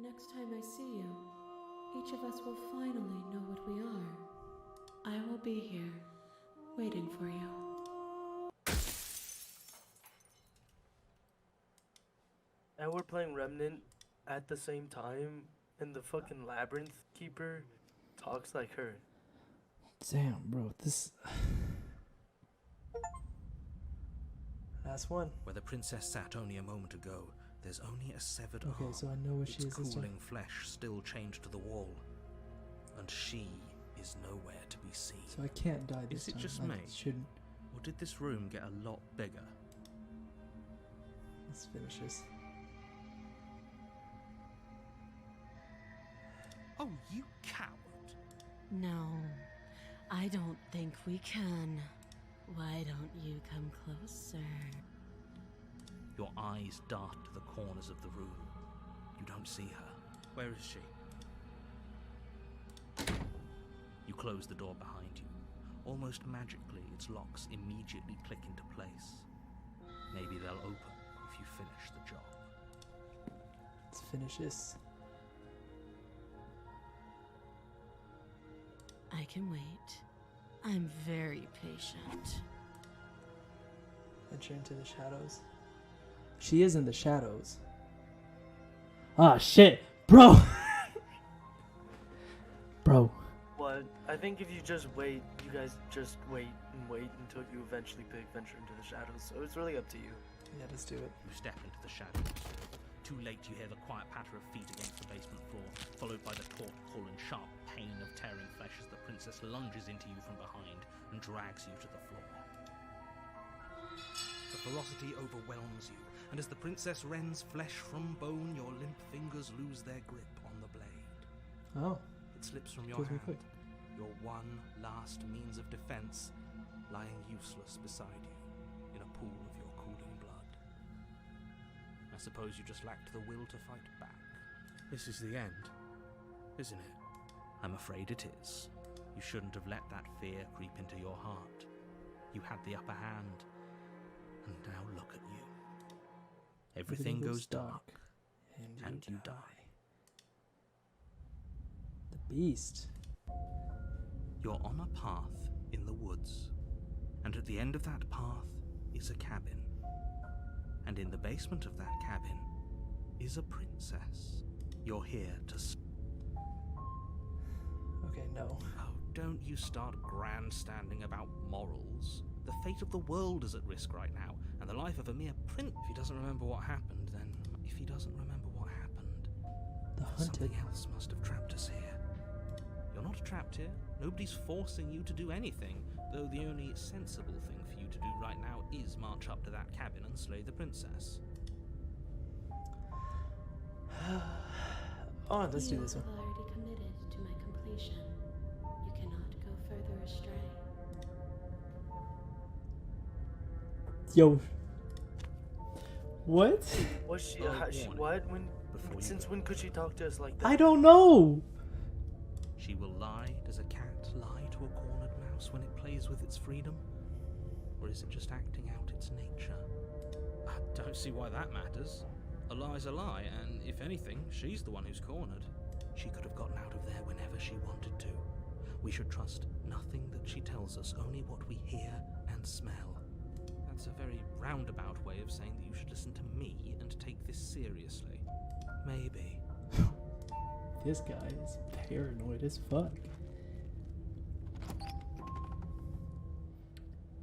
next time I see you, each of us will finally know what we are. I will be here, waiting for you. And we're playing Remnant at the same time, and the fucking Labyrinth Keeper talks like her. Damn, bro, this... Last one. Where the princess sat only a moment ago, there's only a severed arm. Okay, so I know where she its is this time. cooling flesh still chained to the wall. And she is nowhere to be seen. So I can't die this Is it time. just I me? shouldn't. Or did this room get a lot bigger? Let's finish this. Oh, you coward! No, I don't think we can. Why don't you come closer? Your eyes dart to the corners of the room. You don't see her. Where is she? You close the door behind you. Almost magically, its locks immediately click into place. Maybe they'll open if you finish the job. Let's finish this. I can wait. I'm very patient. Enter into the shadows. She is in the shadows. Ah, shit. Bro! Bro. What? I think if you just wait, you guys just wait and wait until you eventually venture into the shadows. So it's really up to you. Yeah, let's do it. You step into the shadows. Too late, you hear the quiet patter of feet against the basement floor, followed by the taut pull and sharp pain of tearing flesh as the princess lunges into you from behind and drags you to the floor. The ferocity overwhelms you, and as the princess rends flesh from bone, your limp fingers lose their grip on the blade. Oh. It slips from your Kills me hand, quick. your one last means of defense lying useless beside you in a pool of your cooling blood. I suppose you just lacked the will to fight back. This is the end, isn't it? I'm afraid it is. You shouldn't have let that fear creep into your heart. You had the upper hand, and now look at you. Everything goes dark, and you die. The beast. You're on a path in the woods, and at the end of that path is a cabin. And in the basement of that cabin is a princess. You're here to... Okay, no. Oh, don't you start grandstanding about morals. The fate of the world is at risk right now, and the life of a mere prince. If he doesn't remember what happened, then... If he doesn't remember what happened, The hunted. something else must have trapped us here. You're not trapped here. Nobody's forcing you to do anything, though the only sensible thing for you to do right now is march up to that cabin and slay the princess. Oh, let's do You this one. have already committed to my completion. You cannot go further astray. Yo. What? Was she? Oh, She warning. what? When? Before you Since go. when could she talk to us like that? I don't know. She will lie. Does a cat lie to a cornered mouse when it plays with its freedom? Or is it just acting out its nature? I don't see why that matters. A lie's a lie, and if anything, she's the one who's cornered. She could have gotten out of there whenever she wanted to. We should trust nothing that she tells us, only what we hear and smell. That's a very roundabout way of saying that you should listen to me and take this seriously. Maybe. This guy is paranoid as fuck.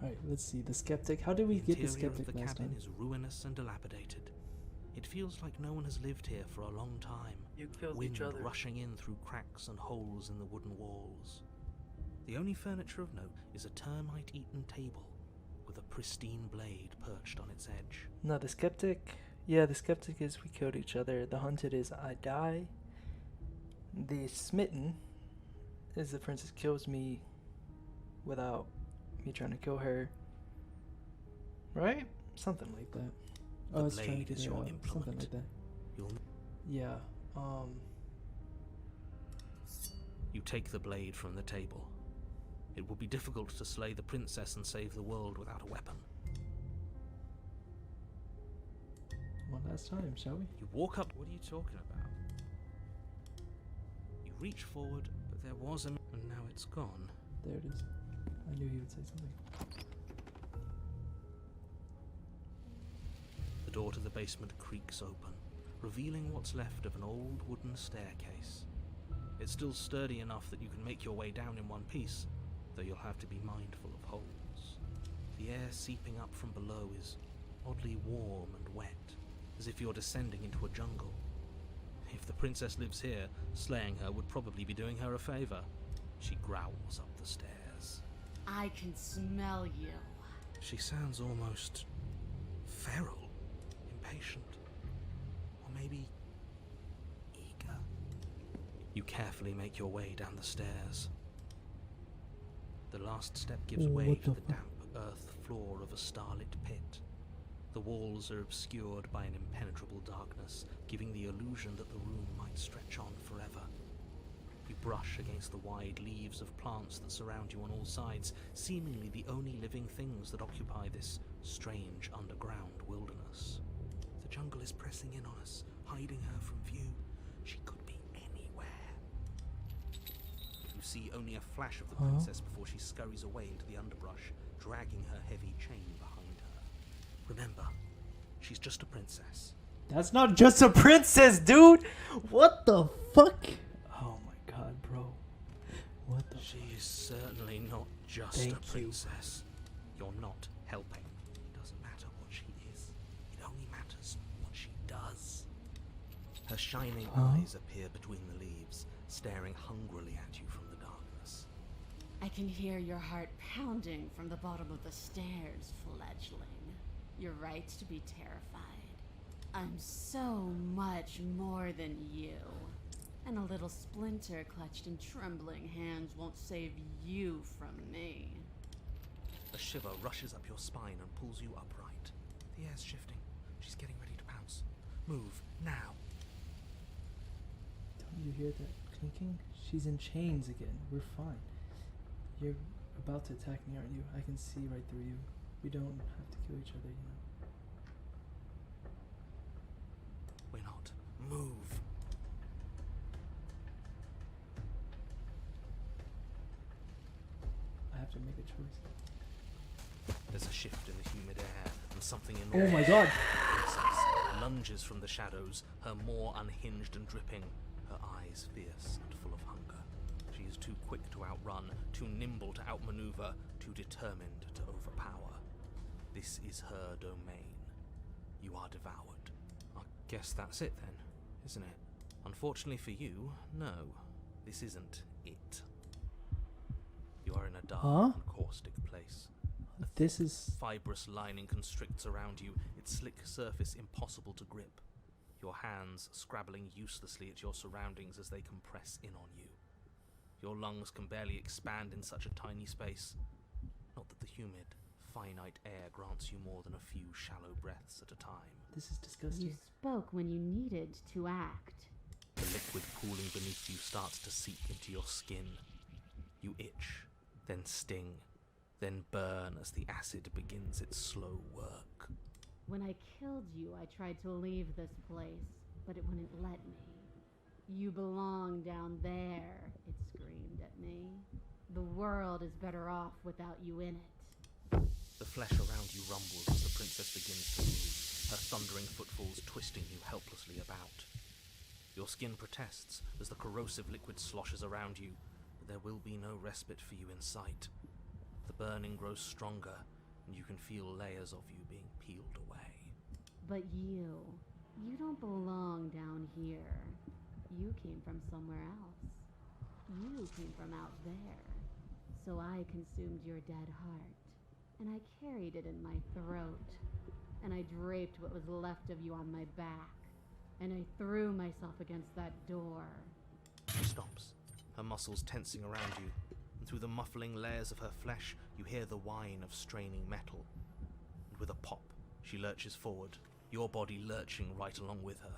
Alright, let's see. The skeptic. How did we get the interior skeptic of the last cabin time? is ruinous and dilapidated. It feels like no one has lived here for a long time. You killed Wind each other. rushing in through cracks and holes in the wooden walls. The only furniture of note is a termite-eaten table with a pristine blade perched on its edge. No, the skeptic. Yeah, the skeptic is we killed each other. The hunted is I die. The smitten is the princess kills me without me trying to kill her. Right? Something like that. Oh, The it's trying to blade get is me your out. Something implement. like that. You'll Yeah. You take the blade from the table. It will be difficult to slay the princess and save the world without a weapon. One last time, shall we? You walk up. What are you talking about? reach forward, but there was and now it's gone. There it is. I knew he would say something. The door to the basement creaks open, revealing what's left of an old wooden staircase. It's still sturdy enough that you can make your way down in one piece, though you'll have to be mindful of holes. The air seeping up from below is oddly warm and wet, as if you're descending into a jungle. If the princess lives here, slaying her would probably be doing her a favor. She growls up the stairs. I can smell you. She sounds almost feral, impatient, or maybe eager. You carefully make your way down the stairs. The last step gives way what to the the fuck? damp earth floor of a starlit pit. The walls are obscured by an impenetrable darkness, giving the illusion that the room might stretch on forever. You brush against the wide leaves of plants that surround you on all sides, seemingly the only living things that occupy this strange underground wilderness. The jungle is pressing in on us, hiding her from view. She could be anywhere. You see only a flash of the princess before she scurries away into the underbrush, dragging her heavy chain behind her. Remember, she's just a princess. That's not just a princess, dude! What the fuck? Oh my god, bro. What the She is certainly not just Thank a you. princess. You're not helping. It doesn't matter what she is. It only matters what she does. Her shining eyes appear between the leaves, staring hungrily at you from the darkness. I can hear your heart pounding from the bottom of the stairs, fledgling. You're right to be terrified. I'm so much more than you. And a little splinter clutched in trembling hands won't save you from me. A shiver rushes up your spine and pulls you upright. The air's shifting. She's getting ready to pounce. Move, now. Don't you hear that clinking? She's in chains again. We're fine. You're about to attack me, aren't you? I can see right through you. We don't have to kill each other, you know. We're not. Move. I have to make a choice. There's a shift in the humid air, and something Oh enormous my god! lunges from the shadows, her maw unhinged and dripping, her eyes fierce and full of hunger. She is too quick to outrun, too nimble to outmaneuver, too determined to overpower. This is her domain. You are devoured. I guess that's it then, isn't it? Unfortunately for you, no. This isn't it. You are in a dark Huh? and caustic place. This is... Fibrous lining constricts around you, its slick surface impossible to grip. Your hands scrabbling uselessly at your surroundings as they compress in on you. Your lungs can barely expand in such a tiny space. Not that the humid, finite air grants you more than a few shallow breaths at a time. This is disgusting. You spoke when you needed to act. The liquid pooling beneath you starts to seep into your skin. You itch, then sting, then burn as the acid begins its slow work. When I killed you, I tried to leave this place, but it wouldn't let me. You belong down there, it screamed at me. The world is better off without you in it. The flesh around you rumbles as the princess begins to move, her thundering footfalls twisting you helplessly about. Your skin protests as the corrosive liquid sloshes around you, but there will be no respite for you in sight. The burning grows stronger, and you can feel layers of you being peeled away. But you don't belong down here. You came from somewhere else. You came from out there. So I consumed your dead heart, and I carried it in my throat, and I draped what was left of you on my back, and I threw myself against that door. She stops, her muscles tensing around you, and through the muffling layers of her flesh, you hear the whine of straining metal. And with a pop, she lurches forward, your body lurching right along with her.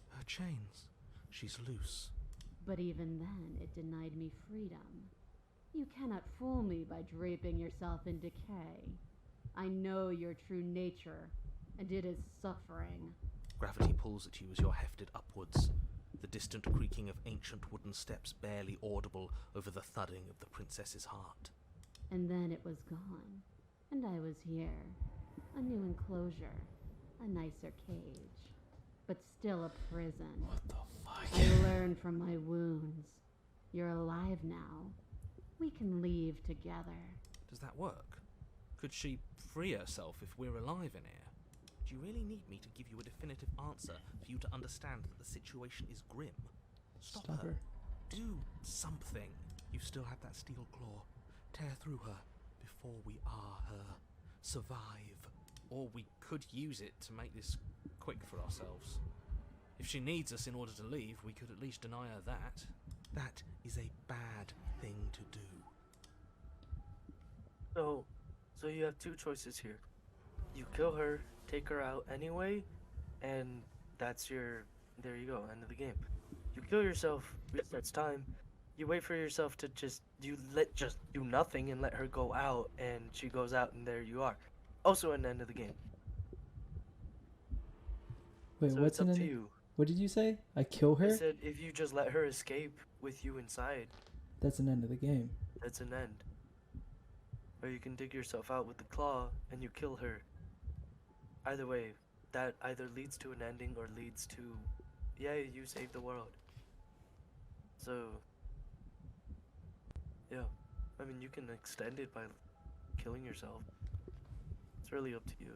Her chains. She's loose. But even then, it denied me freedom. You cannot fool me by draping yourself in decay. I know your true nature, and it is suffering. Gravity pulls at you as you're hefted upwards. the distant creaking of ancient wooden steps barely audible over the thudding of the princess's heart. And then it was gone. And I was here. A new enclosure. A nicer cage. But still a prison. What the fuck? I learned from my wounds. You're alive now. We can leave together. Does that work? Could she free herself if we're alive in here? Do you really need me to give you a definitive answer for you to understand that the situation is grim? Stop her. Do something. You still have that steel claw. Tear through her before we are her. Survive. Or we could use it to make this quick for ourselves. If she needs us in order to leave, we could at least deny her that. That is a bad thing to do. So you have two choices here. You kill her, take her out anyway, and that's your, there you go, end of the game. You kill yourself, resets time. You wait for yourself to just do nothing and let her go out, and she goes out, and there you are. Also an end of the game. Wait, So what's it's up in to it? you. What did you say? I kill her? I said if you just let her escape with you inside, That's an end of the game. that's an end. Or you can dig yourself out with the claw and you kill her. Either way, that either leads to an ending or leads to, yeah, you save the world. So, yeah. I mean, you can extend it by killing yourself. It's really up to you.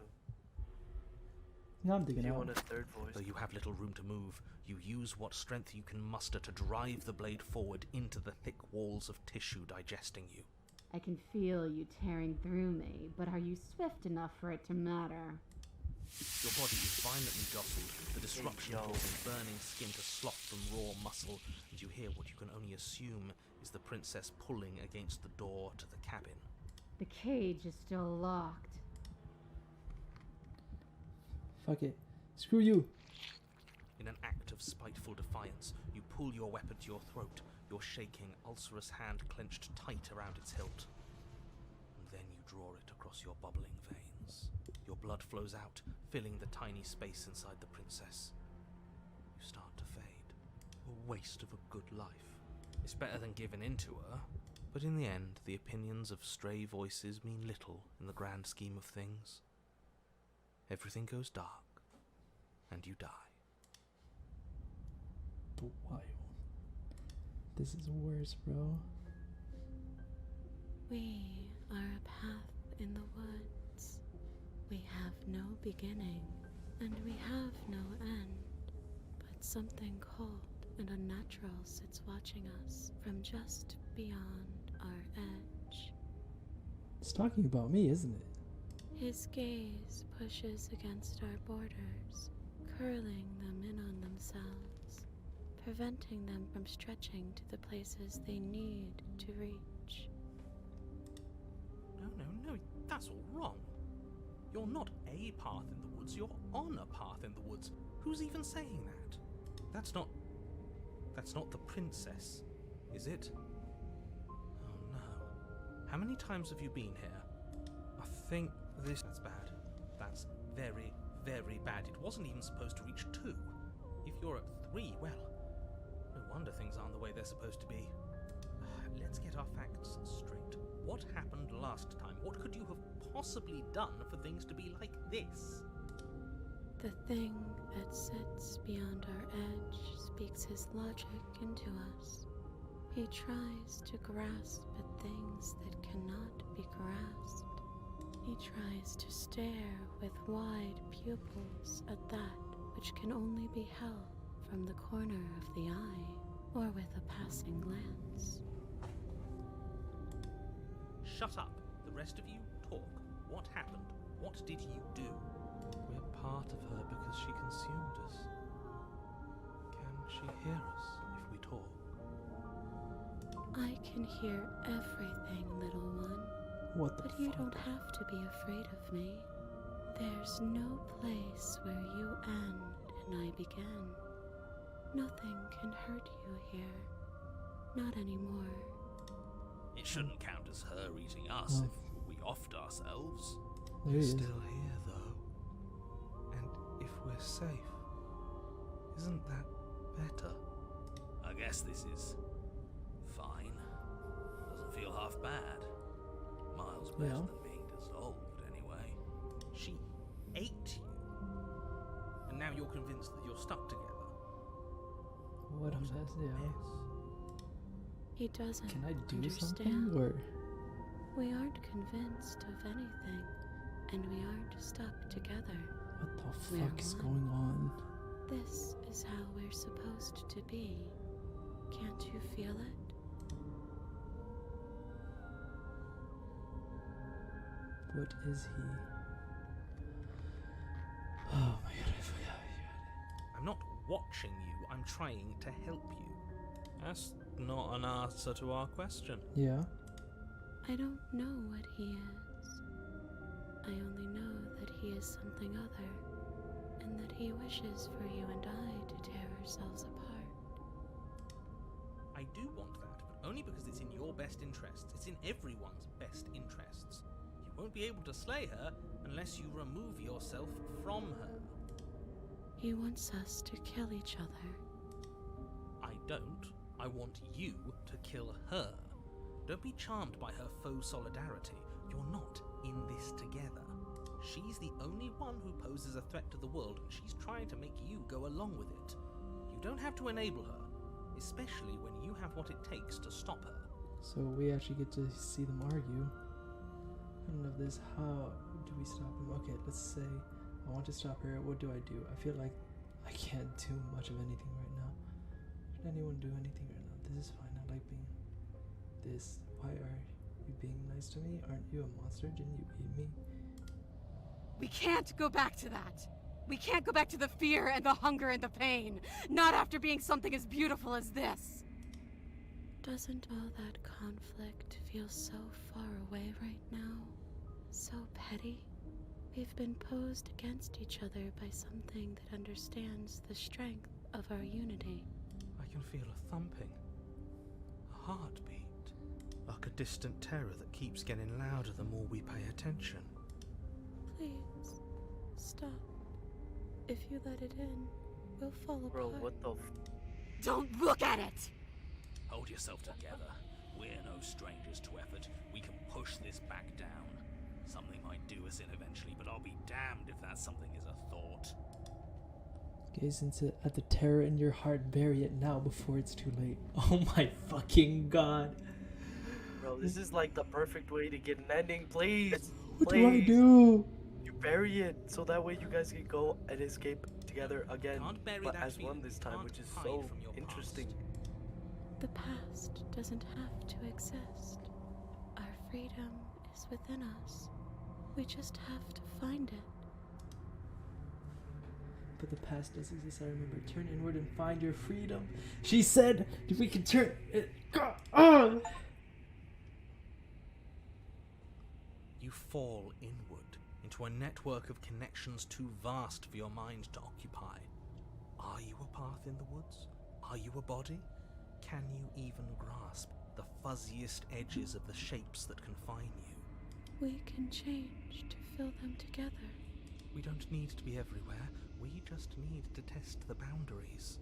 No, I'm If digging you out. want a third voice. Though you have little room to move, you use what strength you can muster to drive the blade forward into the thick walls of tissue digesting you. I can feel you tearing through me, but are you swift enough for it to matter? Your body is violently jostled, the disruption yo. causing burning skin to slop from raw muscle, and you hear what you can only assume is the princess pulling against the door to the cabin. The cage is still locked. Fuck it. Screw you. In an act of spiteful defiance, you pull your weapon to your throat, your shaking, ulcerous hand clenched tight around its hilt. And then you draw it across your bubbling veins. Your blood flows out, filling the tiny space inside the princess. You start to fade. A waste of a good life. It's better than giving in to her, but in the end, the opinions of stray voices mean little in the grand scheme of things. Everything goes dark, and you die. Wild. This is worse, bro. We are a path in the woods. We have no beginning, and we have no end. But something cold and unnatural sits watching us from just beyond our edge. It's talking about me, isn't it? His gaze pushes against our borders, curling them in on themselves, preventing them from stretching to the places they need to reach. No, that's all wrong. You're not a path in the woods, you're on a path in the woods. Who's even saying that? That's not the princess, is it? Oh no. How many times have you been here? I think that's bad. That's very, very bad. It wasn't even supposed to reach 2. If you're at 3, well, no wonder things aren't the way they're supposed to be. Let's get our facts straight. What happened last time? What could you have possibly done for things to be like this? The thing that sits beyond our edge speaks his logic into us. He tries to grasp at things that cannot be grasped. He tries to stare with wide pupils at that which can only be held from the corner of the eye or with a passing glance. Shut up. The rest of you, talk. What happened? What did you do? We're part of her because she consumed us. Can she hear us if we talk? I can hear everything, little one. What the But you fuck? don't have to be afraid of me. There's no place where you end and I begin. Nothing can hurt you here. Not anymore. It shouldn't count as her eating us Oh. if we offed ourselves. There he We're is. still here, though. And if we're safe, isn't that better? I guess this is fine. Doesn't feel half bad. Miles better Yeah. than being dissolved, anyway. She ate you. And now you're convinced that you're stuck together. What a mess, yeah. Yes. He doesn't Can I do understand. something, or? We aren't convinced of anything, and we aren't stuck together. What the We're fuck is one. going on? This is how we're supposed to be. Can't you feel it? What is he? Oh my god, I forgot. I'm not watching you, I'm trying to help you. That's not an answer to our question. Yeah. I don't know what he is. I only know that he is something other, and that he wishes for you and I to tear ourselves apart. I do want that, but only because it's in your best interests. It's in everyone's best interests. You won't be able to slay her unless you remove yourself from her. He wants us to kill each other. I don't. I want you to kill her. Don't be charmed by her faux solidarity. You're not in this together. She's the only one who poses a threat to the world, and she's trying to make you go along with it. You don't have to enable her, especially when you have what it takes to stop her. So we actually get to see them argue. I don't know if this. How do we stop him? Okay, let's say I want to stop her. What do? I feel like I can't do much of anything right now. Should anyone do anything right now? This is fine. I like being this. Why are you being nice to me? Aren't you a monster? Didn't you eat me? We can't go back to that. We can't go back to the fear and the hunger and the pain. Not after being something as beautiful as this. Doesn't all that conflict feel so far away right now? So petty? We've been posed against each other by something that understands the strength of our unity. I can feel a thumping, a heartbeat, like a distant terror that keeps getting louder the more we pay attention. Please, stop. If you let it in, we'll fall apart. Bro, what the Don't look at it! Hold yourself together. We're no strangers to effort. We can push this back down. Something might do us in eventually, but I'll be damned if that something is a thought. Gaze at the terror in your heart. Bury it now before it's too late. Oh my fucking god! Bro, this is like the perfect way to get an ending, please. What please. do I do? You bury it so that way you guys can go and escape together again, Can't bury but that as feeling. one this time, Can't which is hide so from your interesting. past. The past doesn't have to exist. Our freedom is within us. We just have to find it. But the past does exist. I remember. Turn inward and find your freedom. She said if we can turn it. You fall inward into a network of connections too vast for your mind to occupy. Are you a path in the woods? Are you a body? Can you even grasp the fuzziest edges of the shapes that confine you? We can change to fill them together. We don't need to be everywhere. We just need to test the boundaries.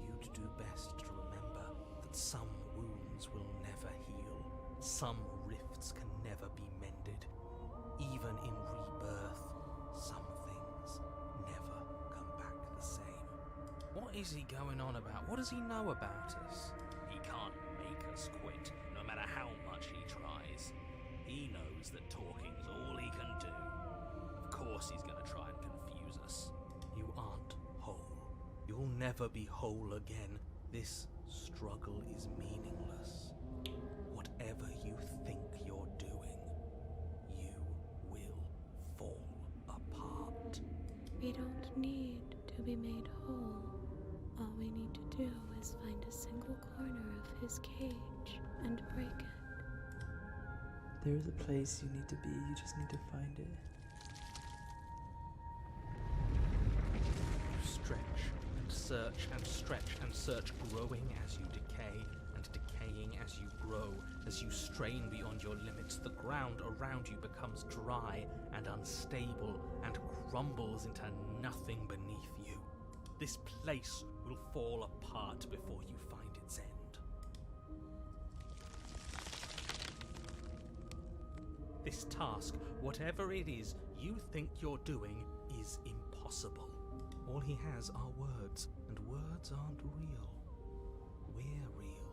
You'd do best to remember that some wounds will never heal. Some rifts can never be mended. Even in rebirth, some things never come back the same. What is he going on about? What does he know about us? He can't make us quit, no matter how much he tries. He knows that talking's all he can do. Of course he's going to try and confuse us. You aren't whole. You'll never be whole again. This struggle is meaningless. Whatever you think you're doing, you will fall apart. We don't need to be made whole. All we need to do is find a single corner of his cage and break it. There's a place you need to be. You just need to find it. You stretch and search and stretch and search, growing as you decay and decaying as you grow. As you strain beyond your limits, the ground around you becomes dry and unstable and crumbles into nothing beneath you. This place will fall apart before you find its This task, whatever it is you think you're doing, is impossible. All he has are words, and words aren't real. We're real.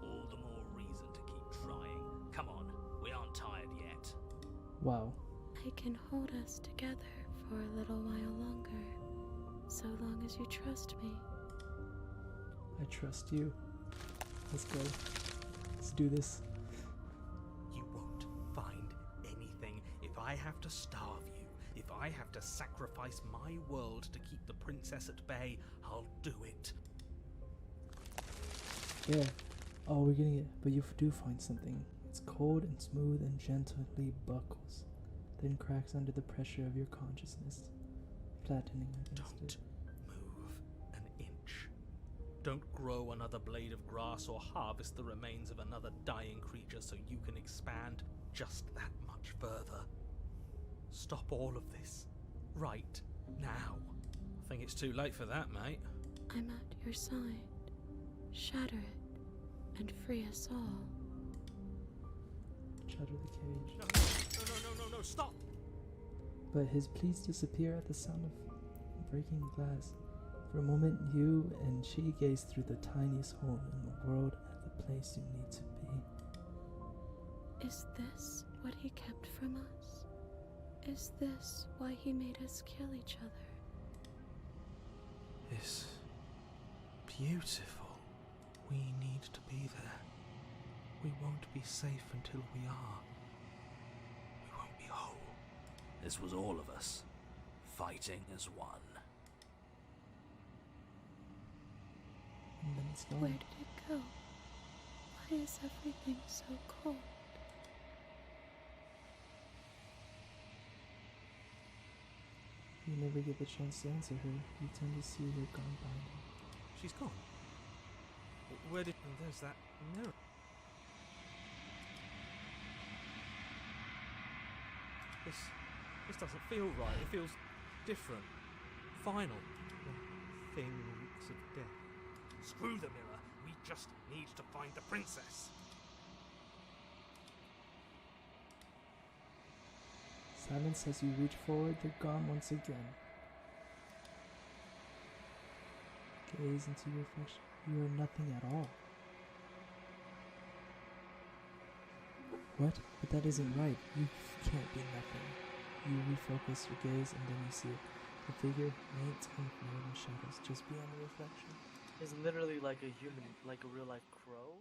All the more reason to keep trying. Come on, we aren't tired yet. Wow. I can hold us together for a little while longer, so long as you trust me. I trust you. Let's go. Let's do this. You won't find anything if I have to starve you. If I have to sacrifice my world to keep the princess at bay, I'll do it. Yeah. Oh, we're getting it. But you do find something. It's cold and smooth and gently buckles, then cracks under the pressure of your consciousness, flattening against Don't it. move an inch. Don't grow another blade of grass or harvest the remains of another dying creature so you can expand just that much further. Stop all of this. Right now. I think it's too late for that, mate. I'm at your side. Shatter it, and free us all. Shatter the cage. No, stop! But his pleas disappear at the sound of breaking glass. For a moment, you and she gaze through the tiniest hole in the world at the place you need to be. Is this what he kept from us? Is this why he made us kill each other? It's beautiful. We need to be there. We won't be safe until we are. We won't be whole. This was all of us, fighting as one. And then it's gone. Where did it go? Why is everything so cold? You never get the chance to answer her. You tend to see her gone behind her. She's gone. Where did... Oh, there's that mirror. This doesn't feel right. It feels different. Final. The thing reeks of death. Screw the mirror. We just need to find the princess. Silence as you reach forward, they're gone once again. Gaze into your reflection. You are nothing at all. What? But that isn't right. You can't be nothing. You refocus your gaze and then you see it. The figure, faint and veiled in shadows just beyond the reflection. It's literally like a human, like a real life crow.